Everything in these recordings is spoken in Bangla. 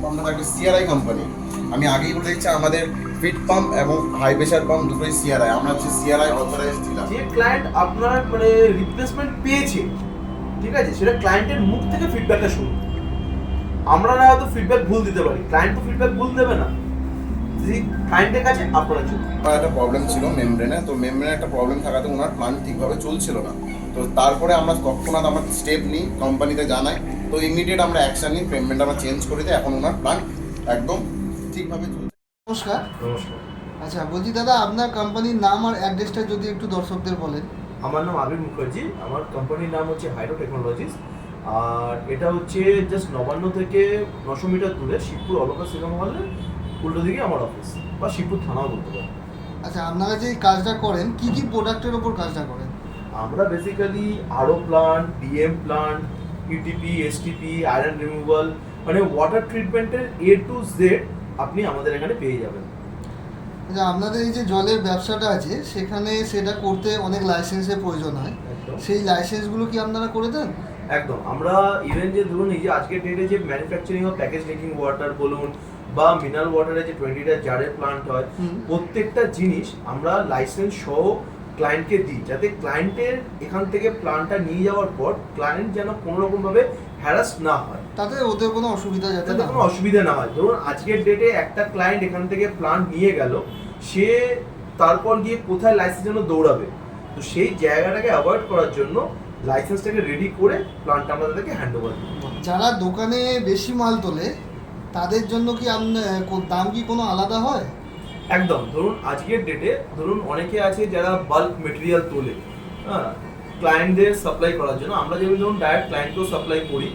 আপনাদের একটা সিআরআই কোম্পানি। আমি আগেই বলে দিচ্ছি, আমাদের ফিট পাম্প এবং হাই প্রেশার পাম্প দুটোই সিআরআই। আমরা হচ্ছে সিআরআই অথরাইজ ডিলার। যে ক্লায়েন্ট আপনার মানে রিপ্লেসমেন্ট পেয়েছে, ঠিক আছে, সেটা ক্লায়েন্টের মুখ থেকে ফিডব্যাকটা শুনুন। আমরা না হয়তো ফিডব্যাক ভুল দিতে পারি, ক্লায়েন্ট তো ফিডব্যাক ভুল দেবে না। যদি ক্লায়েন্টের কাছে আপনারা চলুন। একটা প্রবলেম ছিল মেমব্রেনে, তো মেমব্রেনে একটা প্রবলেম থাকাতে ওনার প্ল্যান ঠিকভাবে চলছিল না। তো তারপরে আমরা তৎক্ষণাৎ আমরা স্টেপ নিই, কোম্পানিতে জানাই, তো ইমিডিয়েট আমরা অ্যাকশন নিই, পেমেন্ট আমরা চেঞ্জ করে দিই। এখন ওনার প্ল্যান একদম ঠিকভাবে চলছে। নমস্কার। নমস্কার, আচ্ছা, বলছি দাদা, আপনার কোম্পানির নাম আর অ্যাড্রেসটা যদি একটু দর্শকদের বলেন। আমার নাম আবির মুখার্জি, আমার কোম্পানির নাম হচ্ছে হাইড্রো টেকনোলজিস, আর এটা হচ্ছে জাস্ট নবান্ন থেকে 900 মিটার দূরে শিবপুর অলকা সিনেমা হলের উল্টো দিকে আমার অফিস, বা শিবপুর থানাও বলতে পারেন। আচ্ছা, আপনারা যে এই কাজটা করেন, কি কি প্রোডাক্টের ওপর কাজটা করেন? আমরা বেসিক্যালি আরও plant, DM plant, UTP, STP, iron removal, মানে ওয়াটার ট্রিটমেন্টের এ টু জেড আপনি আমাদের এখানে পেয়ে যাবেন। আচ্ছা, আপনাদের এই যে জলের ব্যবসাটা আছে, সেখানে সেটা করতে অনেক লাইসেন্সের প্রয়োজন হয়। একদম সেই লাইসেন্সগুলো কি আপনারা করে দেন? একদম, আমরা ইভেন যে ধরুন এই যে আজকের ডেটে যে manufacturing of package drinking water বলুন বা মিনারেল ওয়াটারে যে 20টা জারের প্লান্ট হয়, প্রত্যেকটা জিনিস আমরা লাইসেন্স সহ ক্লায়েন্টকে দিই, যাতে ক্লায়েন্টের এখান থেকে প্লান্টটা নিয়ে যাওয়ার পর ক্লায়েন্ট যেন কোনো রকমভাবে হ্যারাস না হয়, তাতে ওদের কোনো অসুবিধা যাতে যাতে না কোনো হয়। অসুবিধা না হয়। ধরুন আজকের ডেটে একটা ক্লায়েন্ট এখান থেকে প্লান্ট নিয়ে গেল, সে তারপর গিয়ে কোথায় লাইসেন্স জন্য দৌড়াবে, তো সেই জায়গাটাকে অ্যাভয়েড করার জন্য লাইসেন্সটাকে রেডি করে প্লান্টটা আমরা তাদেরকে হ্যান্ড ওভার দিই। যারা দোকানে বেশি মাল তোলে, তাদের জন্য কি দাম কি কোনো আলাদা হয়? একদম, ধরুন আজকের ডেটে ধরুন অনেকে আছে যারা বাল্ক মেটেরিয়াল তোলে, হ্যাঁ, ক্লায়েন্টদের সাপ্লাই করার জন্য। আমরা যেমন ধরুন ডাইরেক্ট ক্লায়েন্টকেও সাপ্লাই করি,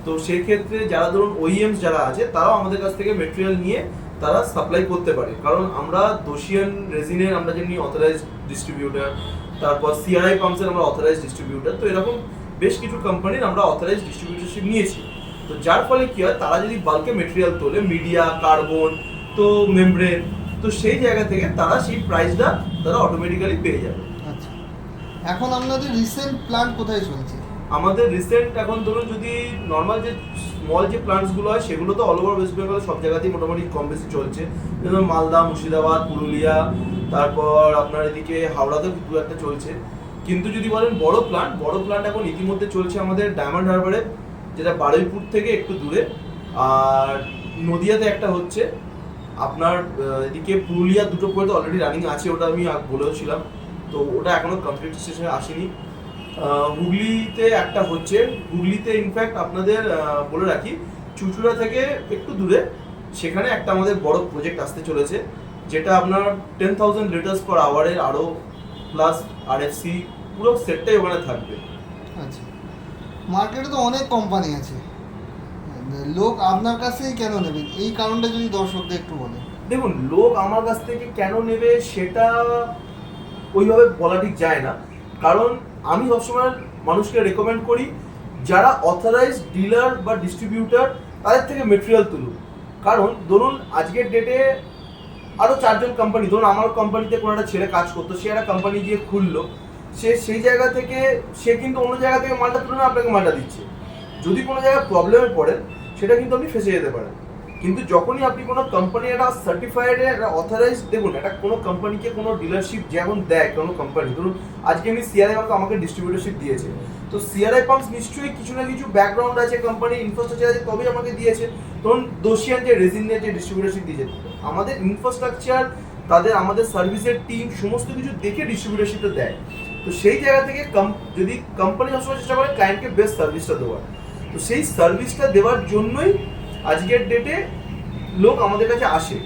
তো সেক্ষেত্রে যারা ধরুন ওইএমস যারা আছে, তারাও আমাদের কাছ থেকে মেটেরিয়াল নিয়ে তারা সাপ্লাই করতে পারে। কারণ আমরা দোশিয়ান রেজিনের আমরা যেমনি অথরাইজড ডিস্ট্রিবিউটার, তারপর সিআরআই পাম্পসের আমরা অথরাইজড ডিস্ট্রিবিউটার, তো এরকম বেশ কিছু কোম্পানির আমরা অথরাইজড ডিস্ট্রিবিউটারশিপ নিয়েছি। তো যার ফলে কি হয়, তারা যদি বাল্কে মেটেরিয়াল তোলে, মিডিয়া, কার্বন, তো মেমব্রেন, তো সেই জায়গা থেকে তারা সেই প্রাইসটা তারা অটোমেটিক্যালি পেয়ে যাবে। আচ্ছা, এখন আপনাদের রিসেন্ট প্ল্যান কোথায় চলছে? আমাদের রিসেন্ট এখন ধরুন যদি নর্মাল যে স্মল যে প্লান্টসগুলো হয়, সেগুলো তো অল ওভার ওয়েস্ট বেঙ্গল সব জায়গাতেই মোটামুটি কম বেশি চলছে, যেমন মালদা, মুর্শিদাবাদ, পুরুলিয়া, তারপর আপনার এদিকে হাওড়াতেও দু একটা চলছে। কিন্তু যদি বলেন বড় প্লান্ট এখন ইতিমধ্যে চলছে আমাদের ডায়মন্ড হারবারে, যেটা বারুইপুর থেকে একটু দূরে, আর নদিয়াতে একটা হচ্ছে, আপনার এদিকে পুরুলিয়া দুটো পর্যন্ত অলরেডি রানিং আছে, ওটা আমি বলেওছিলাম, তো ওটা এখনো কমপ্লিট স্টেশনে আসেনি। হুগলিতে একটা হচ্ছে, হুগলিতে ইনফ্যাক্ট আপনাদের বলে রাখি, চুচুড়া থেকে একটু দূরে, সেখানে একটা আমাদের বড় প্রজেক্ট আসতে চলেছে, যেটা আপনার 10,000 লিটার্স পার আওয়ারের আরও প্লাস আরএফসি পুরো সেটটাই ওখানে থাকবে। আচ্ছা, মার্কেটে তো অনেক কোম্পানি আছে, লোক আপনার কাছেই কেন নেবেন, এই কারণটা যদি দর্শকদের একটু বলেন। দেখুন, লোক আমার কাছ থেকে কেন নেবে সেটা ওইভাবে বলা ঠিক যায় না, কারণ আমি সবসময় মানুষকে রেকমেন্ড করি যারা অথরাইজড ডিলার বা ডিস্ট্রিবিউটার, তাদের থেকে মেটেরিয়াল তুলুন। কারণ ধরুন আজকের ডেটে আরও 4জন কোম্পানি, ধরুন আমার কোম্পানিতে কোনো একটা ছেলে কাজ করতো, সে একটা কোম্পানি গিয়ে খুললো, সে সেই জায়গা থেকে সে কিন্তু অন্য জায়গা থেকে মালটা তুলে না আপনাকে মালটা দিচ্ছে। যদি কোনো জায়গায় প্রবলেমে পড়েন, সেটা কিন্তু আপনি ফেসে যেতে পারেন। কিন্তু যখনই আপনি কোনো কোম্পানি একটা সার্টিফাইড একটা অথরাইজড, দেখুন একটা কোনো কোম্পানিকে কোনো ডিলারশিপ যেমন দেয় কোনো কোম্পানি, ধরুন আজকে আমি সিআরআই পাম্প আমাকে ডিস্ট্রিবিউটারশিপ দিয়েছে, তো সিআরআই পাম্প নিশ্চয়ই কিছু না কিছু ব্যাকগ্রাউন্ড আছে, কোম্পানির ইনফ্রাস্ট্রাকচার আছে, তবেই আমাকে দিয়েছে। ধরুন দোশিয়ান যে রেজিনের যে ডিস্ট্রিবিউটারশিপ দিয়েছে, আমাদের ইনফ্রাস্ট্রাকচার, তাদের আমাদের সার্ভিসের টিম, সমস্ত কিছু দেখে ডিস্ট্রিবিউটারশিপটা দেয়। তো সেই জায়গা থেকে যদি কোম্পানি সবসময় চেষ্টা করে ক্লায়েন্টকে বেস্ট সার্ভিসটা দেওয়ার, তো সেই সার্ভিসটা দেওয়ার জন্যই আজকের ডেটে লোক আমাদের কাছে আসে।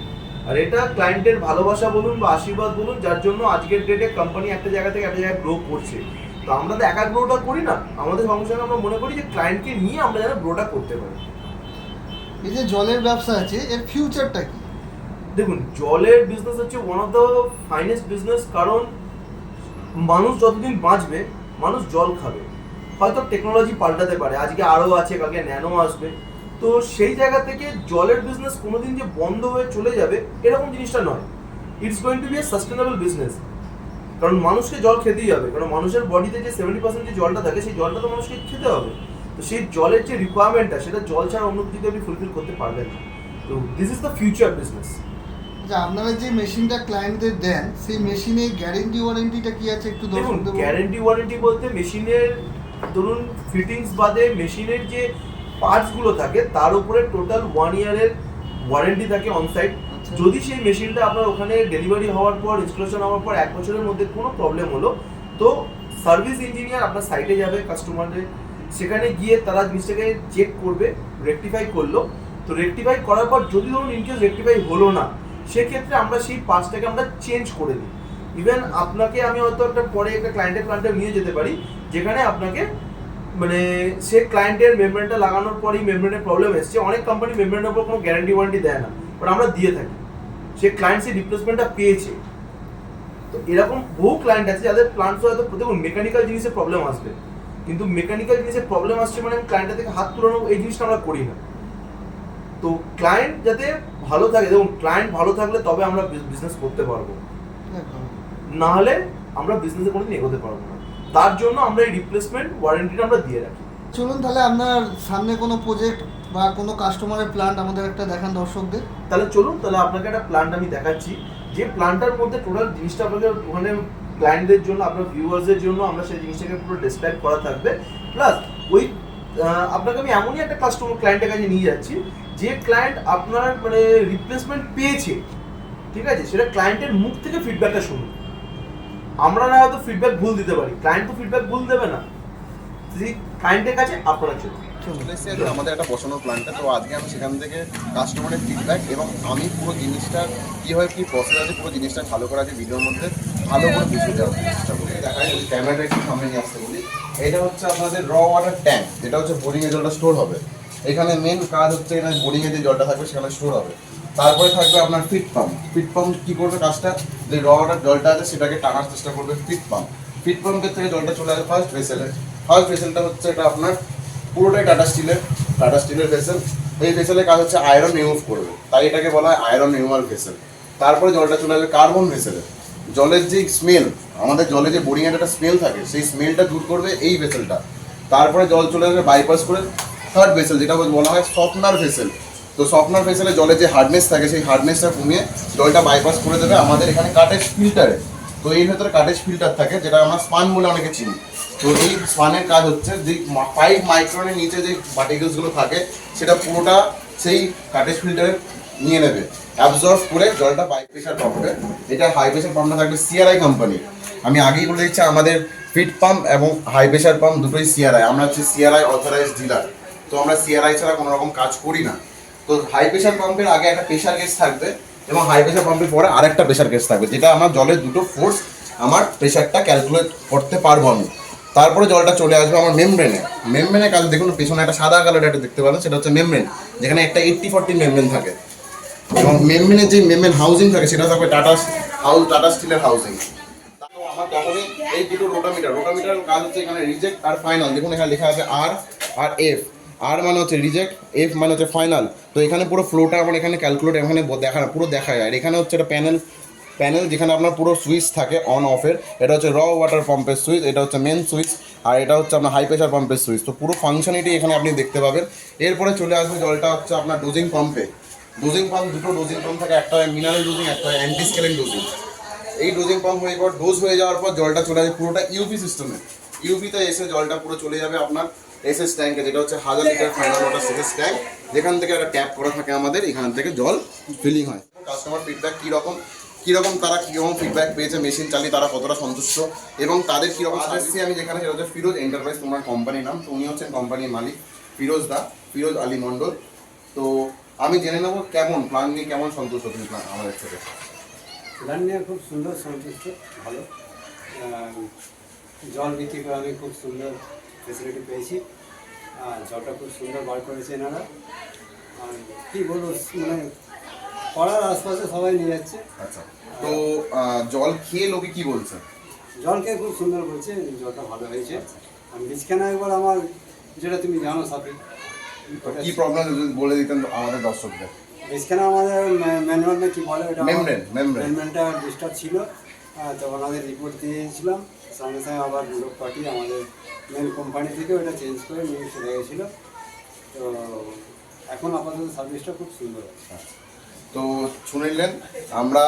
আর এটা ক্লায়েন্টের ভালোবাসা বলুন বা আশীর্বাদ বলুন, যার জন্য আজকের ডেটে কোম্পানি একটা জায়গা থেকে একটা জায়গায় গ্রো করছে। তো আমরা তো একা গ্রোটা করি না, আমাদের সঙ্গে সঙ্গে আমরা মনে করি যে ক্লায়েন্টকে নিয়ে আমরা যেন গ্রোটা করতে পারি। এই যে জলের ব্যবসা আছে, এর ফিউচারটা কি? দেখুন, জলের বিজনেস হচ্ছে one of the finest business, কারণ মানুষ যতদিন বাঁচবে মানুষ জল খাবে। হয়তো টেকনোলজি পাল্টাতে পারে, আজকে আরও আছে, কালকে ন্যানো আসবে, তো সেই জায়গা থেকে জলের বিজনেস কোনোদিন যে বন্ধ হয়ে চলে যাবে এরকম জিনিসটা নয়। It's going to be a sustainable business, কারণ মানুষকে জল খেতেই হবে, কারণ মানুষের বডিতে যে 70% যে জলটা থাকে, সেই জলটা তো মানুষকে খেতে হবে। তো সেই জলের যে রিকোয়ারমেন্টটা, সেটা জল ছাড়া অন্য কিছুতে আপনি ফুলফিল করতে পারবেন না। তো this is the future business. আচ্ছা, আপনারা যে মেশিনটা ক্লায়েন্টদের দেন সেই মেশিনে গ্যারেন্টি ওয়ারেন্টিটা কি আছে একটু দেখুন, দর্শকদের বলুন। গ্যারেন্টি ওয়ারেন্টি বলতে মেশিনের ধরুন ফিটিংস বাদে মেশিনের যে পার্টসগুলো থাকে তার উপরে টোটাল 1 ইয়ারের ওয়ারেন্টি থাকে অনসাইট। আচ্ছা। যদি সেই মেশিনটা আপনার ওখানে ডেলিভারি হওয়ার পর ইনস্টলেশন হওয়ার পর 1 বছরের মধ্যে কোনো প্রবলেম হলো, তো সার্ভিস ইঞ্জিনিয়ার আপনার সাইটে যাবে কাস্টমারের, সেখানে গিয়ে তারা জিনিসটাকে চেক করবে, রেকটিফাই করলো। তো রেকটিফাই করার পর যদি ধরুন ইনকেস রেকটিফাই হলো না, সেক্ষেত্রে আমরা সেই পার্টসটাকে আমরা চেঞ্জ করে দিই। ইভেন আপনাকে আমি হয়তো একটা পরে একটা ক্লায়েন্টের প্ল্যান্টে নিয়ে যেতে পারি, যেখানে আপনাকে মানে সে ক্লায়েন্টের মেমব্রেনটা লাগানোর পরই মেমব্রেনের প্রবলেম এসছে, অনেক কোম্পানি মেমব্রেনের উপর কোনো গ্যারান্টি ওয়ারেন্টি দেয় না, বাট আমরা দিয়ে থাকি। সে ক্লায়েন্ট সেই রিপ্লেসমেন্টটা পেয়েছে। তো এরকম বহু ক্লায়েন্ট আছে যাদের প্ল্যান্টস হয়তো দেখুন মেকানিক্যাল জিনিসের প্রবলেম আসবে, কিন্তু মেকানিক্যাল জিনিসের প্রবলেম আসছে মানে আমি ক্লায়েন্টের থেকে হাত তুলানো এই জিনিসটা আমরা করি না। তো ক্লায়েন্ট যাতে ভালো থাকে, দেখুন ক্লায়েন্ট ভালো থাকলে তবে আমরা বিজনেস করতে পারবো, একদম। না হলে আমরা বিজনেসে কোনোদিন এগোতে পারবো না। তার জন্য আমরা এই রিপ্লেসমেন্ট ওয়ারেন্টিটা আমরা দিয়ে রাখি। চলুন তাহলে আপনার সামনে কোনো প্রজেক্ট বা কোনো কাস্টমারের প্ল্যান্ট আমাদের একটা দেখান দর্শকদের। তাহলে চলুন, তাহলে আপনাকে একটা প্ল্যান্ট আমি দেখাচ্ছি, যে প্ল্যান্টটার মধ্যে টোটাল জিনিসটা আপনাকে ওখানে ক্লায়েন্টদের জন্য, আপনার ভিউয়ার্সদের জন্য আমরা সেই জিনিসটাকে পুরো ডেসক্রাইব করা থাকবে। প্লাস ওই আপনাকে আমি এমনই একটা কাস্টমার ক্লায়েন্টের কাছে নিয়ে যাচ্ছি যে ক্লায়েন্ট আপনার মানে রিপ্লেসমেন্ট পেয়েছে, ঠিক আছে, সেটা ক্লায়েন্টের মুখ থেকে ফিডব্যাকটা শুনুন। আমরা না হয়তো ফিডব্যাক ভুল দিতে পারি, ক্লায়েন্ট তো ফিডব্যাক ভুল দেবে না, সেই ক্লায়েন্টের কাছে আপনারা চলুন। চলে এসেছি আজকে আমাদের একটা বসানোর প্ল্যানটা। তো আজকে আমি সেখান থেকে কাস্টমারের ফিডব্যাক এবং আমি পুরো জিনিসটা কীভাবে কী প্রসেস আছে পুরো জিনিসটা ভালো করে আছে ভিডিওর মধ্যে ভালো করে বুঝতে দেওয়ার চেষ্টা করি। দেখাই যদি ক্যামেরাটা একটু সামনে নিয়ে আসতে বলি, এটা হচ্ছে আপনাদের র ওয়াটার ট্যাঙ্ক, যেটা হচ্ছে বোরিংয়ে জলটা স্টোর হবে। এখানে মেন কাজ হচ্ছে এখানে বোরিংয়ে যে জলটা থাকবে সেখানে স্টোর হবে। তারপরে থাকবে আপনার ফিট পাম্প। ফিট পাম্প কী করবে কাজটা, যে র ওয়াটার জলটা আছে সেটাকে টানার চেষ্টা করবে ফিট পাম্প। ফিট পাম্পের থেকে জলটা চলে আসবে ফার্স্ট ভেসেলে। ফার্স্ট ভেসেলটা হচ্ছে এটা আপনার পুরোটাই টাটা স্টিলের ভেসেল। এই ভেসেলের কাজ হচ্ছে আয়রন রিমুভ করবে, তাই এটাকে বলা হয় আয়রন রিমুভাল ভেসেল। তারপরে জলটা চলে আসবে কার্বন ভেসেলে। জলের যে স্মেল, আমাদের জলে যে বোরিংয়ের একটা স্মেল থাকে, সেই স্মেলটা দূর করবে এই ভেসেলটা। তারপরে জল চলে আসবে বাইপাস করে থার্ড ভেসেল, যেটা বলা হয় সফটনার ভেসেল। তো সফটনার ভেসেলে জলে যে হার্ডনেস থাকে সেই হার্ডনেসটা কমিয়ে জলটা বাইপাস করে দেবে আমাদের এখানে কাটেজ ফিল্টারে। তো এই ভেতরে কাটেজ ফিল্টার থাকে, যেটা আমরা স্পান বলে অনেকে চিনি। তো এই স্পানের কাজ হচ্ছে যে 5 মাইক্রনের নিচে যে পার্টিকেলসগুলো থাকে সেটা পুরোটা সেই কাটেজ ফিল্টারে নিয়ে নেবে, অ্যাবজর্ব করে জলটা হাই প্রেশার পাম্পে। এটা হাই প্রেশার পাম্পটা থাকবে সিআরআই কোম্পানি। আমি আগেই বলে দিচ্ছি আমাদের ফিট পাম্প এবং হাই প্রেশার পাম্প দুটোই সিআরআই। আমরা হচ্ছে সিআরআই অথরাইজ ডিলার, তো আমরা সিআরআই ছাড়া কোনো রকম কাজ করি না। তো হাই প্রেশার পাম্পের আগে একটা প্রেশার গেজ থাকবে এবং হাই প্রেশার পাম্পের পরে আরেকটা প্রেশার গেজ থাকবে, যেটা আমার জলের দুটো ফোর্স আমার প্রেশারটা ক্যালকুলেট করতে পারবো আমি। তারপরে জলটা চলে আসবে আমার মেমব্রেনের কাজ। দেখুন পেছনে একটা সাদা কালার একটা দেখতে পাবেন, সেটা হচ্ছে মেমব্রেন, যেখানে একটা 80-40 মেমব্রেন থাকে। এবং মেমব্রেনের যে মেমব্রেন হাউজিং থাকে সেটা থাকবে টাটা স্টিলের হাউজিং। আমার তখনই এই দুটো রোটামিটার কাজ হচ্ছে এখানে রিজেক্ট আর ফাইনাল। দেখুন এখানে লেখা আছে আর আর এফ। আর মানে হচ্ছে রিজেক্ট, এফ মানে হচ্ছে ফাইনাল। তো এখানে পুরো ফ্লোটা আমার এখানে ক্যালকুলেট এখানে পুরো দেখা যায়। আর এখানে হচ্ছে একটা প্যানেল যেখানে আপনার পুরো সুইচ থাকে অন অফের। এটা হচ্ছে র ওয়াটার পাম্পের সুইচ, এটা হচ্ছে মেন সুইচ, আর এটা হচ্ছে আপনার হাই প্রেশার পাম্পের সুইচ। তো পুরো ফাংশনালিটি এখানে আপনি দেখতে পাবেন। এরপরে চলে আসবে জলটা হচ্ছে আপনার ডোজিং পাম্পে। ডোজিং পাম্প দুটো ডোজিং পাম্প থাকে, একটা মিনারেল ডোজিং, একটা অ্যান্টি স্কেলিং ডোজিং। এই ডোজিং পাম্প হয়ে পর ডোজ হয়ে যাওয়ার পর জলটা চলে যাবে পুরোটা ইউপি সিস্টেমে। ইউপিতে এসে জলটা পুরো চলে যাবে আপনার এসএস ট্যাঙ্কে, যেটা হচ্ছে 1000 litre final water SS tank, যেখান থেকে একটা ট্যাপ করা থাকে আমাদের, এখান থেকে জল ফিলিং হয়। কাস্টমার ফিডব্যাক কীরকম তারা কীরকম ফিডব্যাক পেয়েছে মেশিন চালিয়ে, তারা কতটা সন্তুষ্ট এবং তাদের কীরকম আসছি। আমি যেখানে সেটা হচ্ছে ফিরোজ এন্টারপ্রাইজ, তোমার কোম্পানির নাম। তো উনি হচ্ছেন কোম্পানির মালিক ফিরোজ আলী মণ্ডল। তো আমি জেনে নেবো কেমন প্ল্যান নিয়ে কেমন সন্তুষ্ট তুমি আমাদের থেকে। প্ল্যান নিয়ে খুব সুন্দর সন্তুষ্ট, ভালো। জল বিক্রি করে আমি খুব সুন্দর ফেসিলিটি পেয়েছি, জলটা খুব সুন্দর বার করেছে এনারা। আর কী বলবো, মানে পাড়ার আশপাশে সবাই নিয়ে যাচ্ছে। আচ্ছা, তো জল খেয়ে লোকে কি বলছে? জল খেয়ে খুব সুন্দর বলছে, জলটা ভালো হয়েছে। আমি বীজখানা একবার আমার, যেটা তুমি জানো সাথে কি প্রবলেম বলে দিতেন আমাদের দর্শকদের। বীজখানা আমাদের ম্যানুয়ালটা কী বলে, ওটা মেমব্রেনটা ডিস্টার্ব ছিল। তো ওনাদের রিপোর্ট দিয়েছিলাম, সঙ্গে সঙ্গে আবার লোক পাঠিয়ে আমাদের মেন কোম্পানি থেকে ওটা চেঞ্জ করে নিয়ে চলে গেছিলো। তো এখন আপাতত সার্ভিসটা খুব সুন্দর আছে। তো শুনলেন আমরা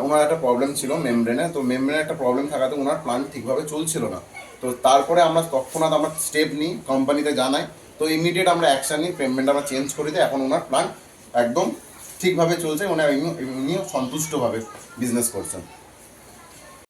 ওনার একটা প্রবলেম ছিল মেমব্রেনে, তো মেমব্রেনে একটা প্রবলেম থাকাতে ওনার প্ল্যান্ট ঠিকভাবে চলছিল না। তো তারপরে আমরা তৎক্ষণাৎ আমরা স্টেপ নিই, কোম্পানিতে জানাই, তো ইমিডিয়েট আমরা অ্যাকশান নিই, পেমেন্ট আমরা চেঞ্জ করে দিই। এখন ওনার প্ল্যান্ট একদম ঠিকভাবে চলছে, উনিও সন্তুষ্টভাবে বিজনেস করছেন।